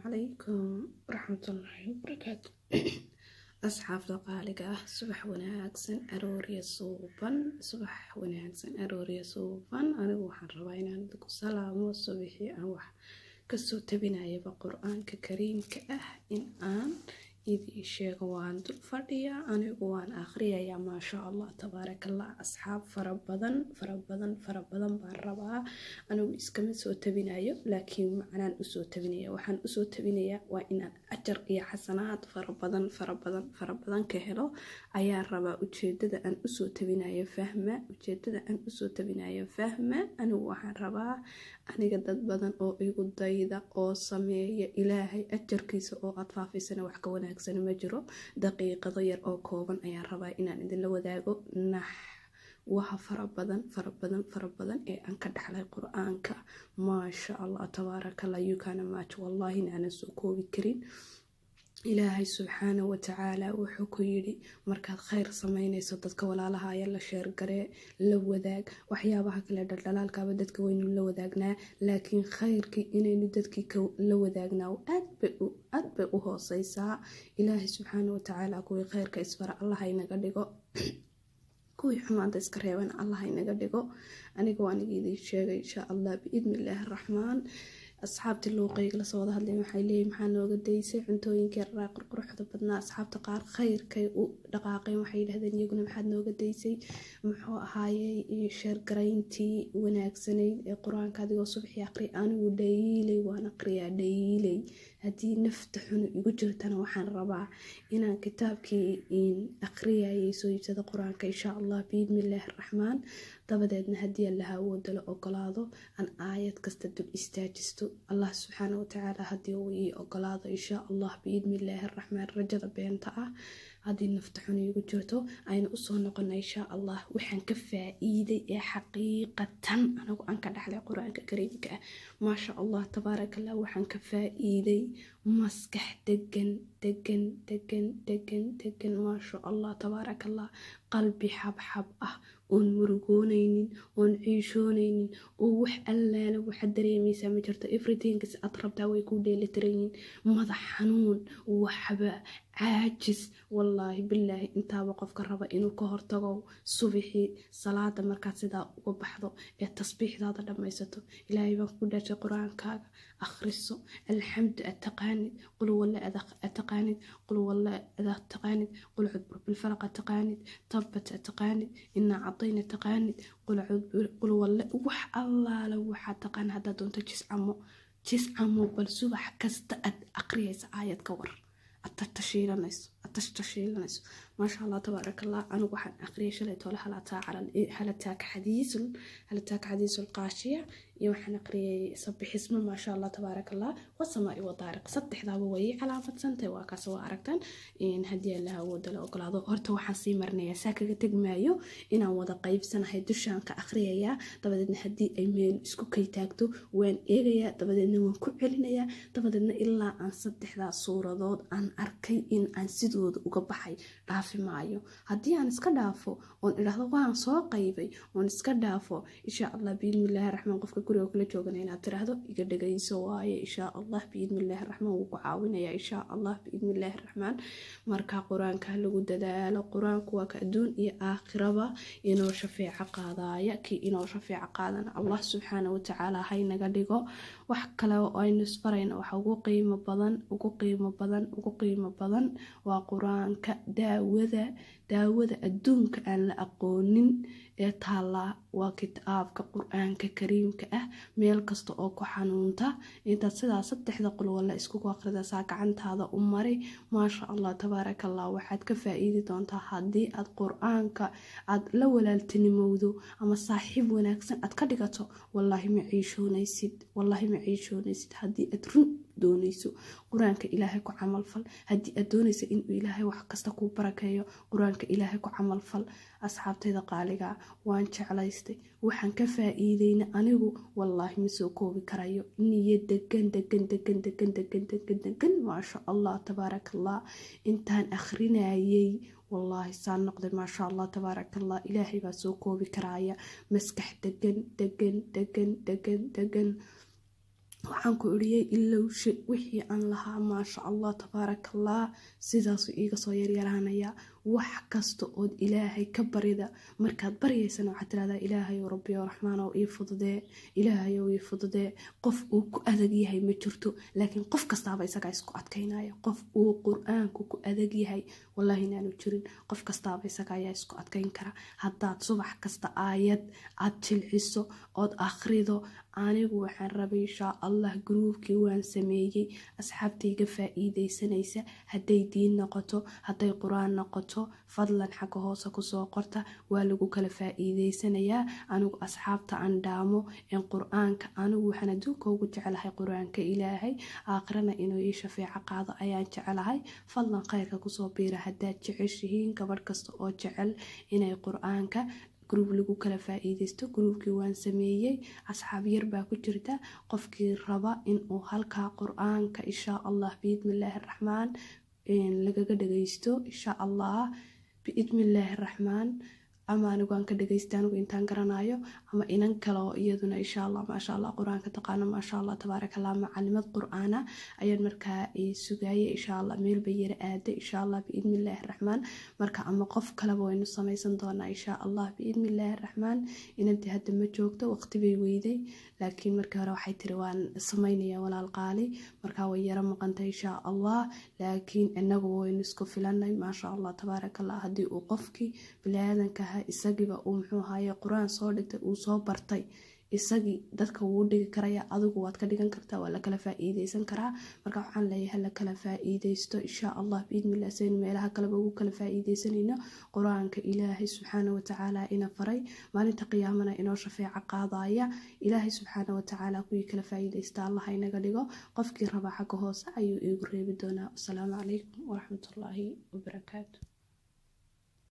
عليكم ورحمة الله وبركاته. أصحاب دقالقة صبح وناكسن أروريا صوبا صبح وناكسن أروريا صوبا أنا وحن رواينا عندك السلام والصبحي أوح كسو تبنايا بقرآن كريم إن آن إذي الشيخ وان الفردية أنا وان آخرية يا ما شاء الله تبارك الله أصحاب فربضن بالربا أنا إسكمل سو تبنايا لكن معنا أسو تبنايا وحن أسو تبنايا وإن أجر يا حسنات فربضن كهلو أيا الربا وجدد أن أسو تبنايا فهمة أنا وحن ربا aniga dad badan oo igu dayda oo sameeya ilaahay ajarkiisa oo adfaafisana wax ka wanaagsan ma jiro daqiiqado yar oo kooban ayaan rabaa inaan idin la wadaago waxa farabadan ee aan ka dhaxlay quraanka maasha Allah tabaarakallah yukana maaj wallahi ana soo koobi karin ilaahay subxaanahu wa tacaala wuxuu ku yidhi markaad khayr samaynayso dadka walaalaha ayaa la sheer garee la wadaag waxyaabaha kale dhaldhalaalkaaba dadka waynu la wadaagnaa laakiin khayrkii inaynu dadkii la wadaagnaa aad bay u hooseysaa ilaahay subxaanahu wa tacaala kuwii khayrka isfara allah inaga dhigo kuwii xumaanta iska reebana allah inaga dhigo aniga waan idin sheegay insha Allah biidnillaahi raxmaan asxaabtii luuqayga la soo wada hadlay waxay leeyihiin maxaa nooga daysay cuntooyinkii quruxda badnaa asxaabta qaar khayrkay u dhaqaaqeen waxay yidhahdeen iyaguna maxaad nooga daysay muxuu ahaayey sheergarayntii wanaagsanayd ee qur-aanka adigoo subaxii aqri anigu dhaylay waan aqriyaa dhaylay haddii nafta xun igu jirtana waxaan rabaa inaan kitaabkii aqriyayay soo iibsada qur-aanka insha Allah biidnillaahi raxmaan dabadeedna haddii allaha awooda la ogolaado aan aayad kasta dul istaajisto Allah subxaanahu wa tacaala haddii uu ii ogolaado insha Allah biidnillaahi raxmaan rajada beenta ah haddii nafta xun igu jirto ayna usoo noqona insha Allah waxaan ka faa'iiday ee xaqiiqatan anigu aan ka dhaxlay quraanka kariimka ah maasha Allah tabaarakallah waxaan ka faa'iiday maskax degan maasha Allah tabaarakallah qalbi xabxab ah oon murugoonaynin oon ciishoonaynin oo wax allaala waxaad dareemaysaa ma jirto everything aad rabtaa way ku dheelitiranyiin madax xanuun waxba caajis wallaahi billaahi intaaba qofka raba inuu ka hortago subaxii salaada markaad sidaa uga baxdo ee tasbiixdaada dhammaysato ilaahay baan ku dhaashay qur-aankaaga akhriso alxamdu ataqaanid qul walla ataqaanid qul walla ataqaanid qul cudbur bilfalaq ataqaanid tabbat ataqaanid inna cadayna taqaanid qul walla wax allaala waxaad taqaan haddaad doonto jiscamo bal subax kasta aad aqriyaysa aayad ka war أتشتشيلنايس ما شاء الله تبارك الله أنا واحد أقري شلي تقول هل تاك حديث القاشية يوحنا أقري صبح اسمه ما شاء الله تبارك الله والسماء والطارق صدح ذا بوي علامة سنتي وكسوا أركتن إن هدي لها ودل أقول هذا أرتو حسي مرنية ساكة تجمعيو إن وضع قيب سنة هيدوشان كأقرية تبدأ هدي أيمين اسكو كي تاكتو وين إيريا تبدأ نون كعلنيا تبدأ إلا أن صدح ذا صورة ضد أن أركي إن أن سدود وقبحي dhaafi maayo haddii aan iska dhaafo oon idhaahdo waan soo qaybay oon iska dhaafo insha Allah biidnillaahi raxmaan qofka guriga kula joogana inaad tiraahdo iga dhagayso waaye insha Allah biidnillaahi raxmaan wuu ku caawinayaa insha Allah biidnillaahi raxmaan marka quraanka lagu dadaalo quraanku waa ka adduun iyo aakhiraba inoo shafeeco qaadaya ki inoo shafeeco qaadana Allah subxaanahu wa tacaala hay naga dhigo wax kale oo aynu isbarayna waxa ugu qiimo badan waa quraanka daawada adduunka aan la aqoonin ee taala waa kitaabka quraanka kariimka ah meel kasta oo ku xanuunta inta sidaa saddexda qol wala isku aqrida saa gacantaada u mari maasha Allah tabaarakallah waxaad ka faa'iidi doontaa haddii aad quraanka aad la walaaltinimowdo ama saaxiib wanaagsan aad ka dhigato wallahi ma ciishoonaysid haddii aad run doonayso quraanka ilaahay ku camal fal haddii aad doonayso in ilaahay wax kasta ku barakeeyo quraanka ilaahay ku camal fal asxaabtayda qaaliga waan jeclaystay waxaan ka faa'iideyna anigu wallahi ma soo koobi karayo niyad degan ma sha Allah tabaarakallah intaan akhrinayay والله سان نقدر ما شاء الله تبارك الله إلهي بسوكو بكرايا مسكح دقن waxaan ku uriyay ilowshe wixii aan lahaa maasha allah tabaarakallah sidaasuu iiga soo yaryaraanaya wax kasta ood ilaahay ka barida markaad baryaysana waxaad tirahdaa ilaahay rabbi oo raxmaan oo ii fududee ilaahay oo ii fududee qof uu ku adag yahay ma jirto laakiin qof kastaaba isagaa isku adkaynaya qof uu qur-aanku ku adag yahay wallahi inaanu jirin qof kastaaba isaga ayaa isku adkayn kara haddaad subax kasta aayad aad jilciso ood akhrido anigu waxaan rabay insha allah gruubkii waan sameeyey asxaabtayga faa'iidaysanaysa hadday diin noqoto hadday qur-aan noqoto fadlan xagga hoose kusoo qorta waa lagu kala faa'iidaysanayaa anigu asxaabta aan dhaamo in qur-aanka anigu waxaan adduunka ugu jecelahay qur-aanka ilaahay aakhirana inuu ii shafeeco qaado ayaan jecelahay fadlan khayrka kusoo biira haddaad jeceshihiin gabadh kasta oo jecel inay qur-aanka gruub lagu kala faa'iidaysto gruubkii waan sameeyey asxaab yar baa ku jirta qofkii raba inuu halkaa qur-aanka insha allah biidmillaahi raxmaan lagaga dhagaysto insha allah biidmillaahi raxmaan ama anigu aan ka dhagaysta anigu intaan garanayo ama inan kale oo iyaduna insha allah maasha allah qur-aanka taqaano maasha allah tabaarakallah macalimad qur-aana ayaan markaa sugayay insha allah meel bay yara aada insha allah biidmillaahi raxmaan marka ama qof kaleba waynu samaysan doonaa insha allah biidmillaahi raxmaan inantii hadda ma joogto waqti bay weyday laakiin markii hore waxay tiri waan samaynaya walaal qaali markaa way yara maqantay insha allah laakiin inagu waynu isku filanay maasha allah tabaarakallah haddii uu qofkii biniaadanka isagiiba uu muxuu ahaye qur-aan soo dhigtay uu soo bartay isagii dadka wuu dhigi karaya adigu waad ka dhigan kartaa waa lakala faa'iidaysan karaa marka waxaan leeyahay lakala faa'iidaysto insha allah biidmillah saynu meelaha kaleba ugu kala faa'iidaysanayno qur-aanka ilaahay subxaana watacaala ina faray maalinta qiyaamana inoo shafeeco qaadaya ilaahay subxaana watacaala kuwii kala faa'iidaysta allah inaga dhigo qofkii raba xagga hoose ayuu iigu reebi doonaa asalaamu calaykum waraxmatullaahi wabarakaatu